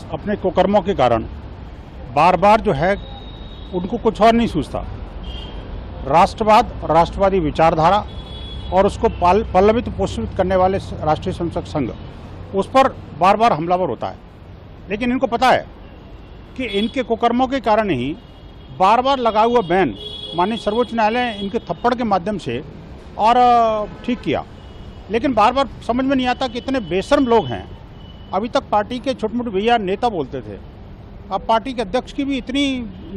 अपने कुकर्मों के कारण बार बार जो है उनको कुछ और नहीं सूझता, राष्ट्रवाद, राष्ट्रवादी विचारधारा और उसको पल्लवित पोषित करने वाले राष्ट्रीय स्वयंसेवक संघ उस पर बार बार हमलावर होता है। लेकिन इनको पता है कि इनके कुकर्मों के कारण ही बार बार लगा हुआ बैन माननीय सर्वोच्च न्यायालय ने इनके थप्पड़ के माध्यम से और ठीक किया। लेकिन बार बार समझ में नहीं आता कि इतने बेशर्म लोग हैं। अभी तक पार्टी के छोटे मोटे भैया नेता बोलते थे, अब पार्टी के अध्यक्ष की भी इतनी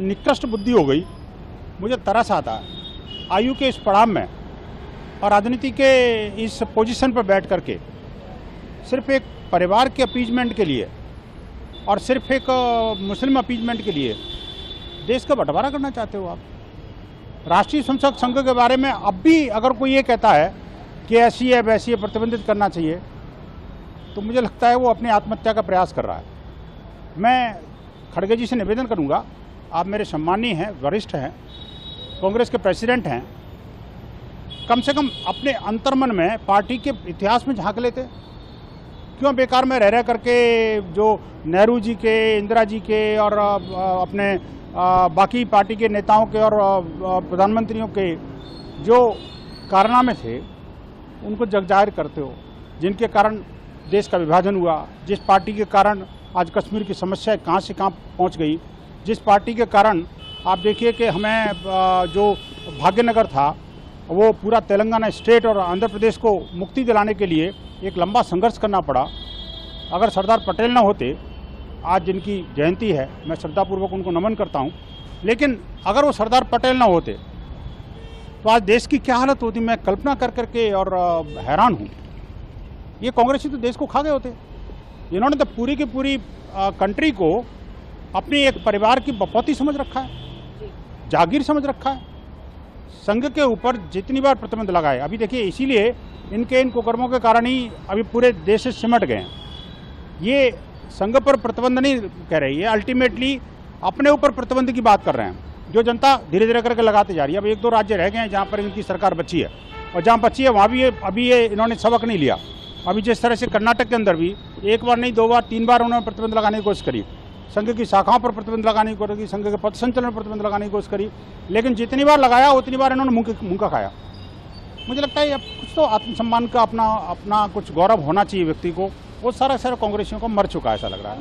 निकृष्ट बुद्धि हो गई, मुझे तरस आता है। आयु के इस पड़ाव में और राजनीति के इस पोजीशन पर बैठ करके सिर्फ एक परिवार के अपीजमेंट के लिए और सिर्फ एक मुस्लिम अपीजमेंट के लिए देश का बंटवारा करना चाहते हो आप। राष्ट्रीय स्वयंसेवक संघ के बारे में अब भी अगर कोई ये कहता है कि ऐसी है वैसी है, प्रतिबंधित करना चाहिए, तो मुझे लगता है वो अपनी आत्महत्या का प्रयास कर रहा है। मैं खड़गे जी से निवेदन करूंगा, आप मेरे सम्मानीय हैं, वरिष्ठ हैं, कांग्रेस के प्रेसिडेंट हैं, कम से कम अपने अंतर्मन में पार्टी के इतिहास में झांक लेते। क्यों बेकार में रह करके जो नेहरू जी के, इंदिरा जी के और अपने बाकी पार्टी के नेताओं के और प्रधानमंत्रियों के जो कारनामे थे उनको जगजाहिर करते हो, जिनके कारण देश का विभाजन हुआ, जिस पार्टी के कारण आज कश्मीर की समस्या कहाँ से कहाँ पहुँच गई, जिस पार्टी के कारण आप देखिए कि हमें जो भाग्यनगर था वो पूरा तेलंगाना स्टेट और आंध्र प्रदेश को मुक्ति दिलाने के लिए एक लंबा संघर्ष करना पड़ा। अगर सरदार पटेल न होते, आज जिनकी जयंती है मैं श्रद्धापूर्वक उनको नमन करता हूं, लेकिन अगर वो सरदार पटेल न होते तो आज देश की क्या हालत होती, मैं कल्पना कर करके और हैरान हूं। ये कांग्रेसी तो देश को खा गए होते। इन्होंने तो पूरी की पूरी कंट्री को अपनी एक परिवार की बपौती समझ रखा है, जागीर समझ रखा है। संघ के ऊपर जितनी बार प्रतिबंध लगाए, अभी देखिए इसीलिए इनके इन कुकर्मों के कारण ही अभी पूरे देश से सिमट गए हैं। ये संघ पर प्रतिबंध नहीं कह रही है, अल्टीमेटली अपने ऊपर प्रतिबंध की बात कर रहे हैं, जो जनता धीरे धीरे करके लगाते जा रही है। अब एक दो राज्य रह गए हैं जहाँ पर इनकी सरकार बची है, और जहाँ बची है वहाँ भी अभी ये इन्होंने सबक नहीं लिया। अभी जिस तरह से कर्नाटक के अंदर भी एक बार नहीं 2 बार 3 बार उन्होंने प्रतिबंध लगाने की कोशिश करी, संघ की शाखाओं पर प्रतिबंध लगाने की कोशिश करी, संघ के पथ संचलन पर प्रतिबंध लगाने की कोशिश करी, लेकिन जितनी बार लगाया उतनी बार इन्होंने मुंह का खाया। मुझे लगता है अब कुछ तो आत्मसम्मान का अपना कुछ गौरव होना चाहिए व्यक्ति को। वो सारा कांग्रेसियों को मर चुका है, ऐसा लग रहा है।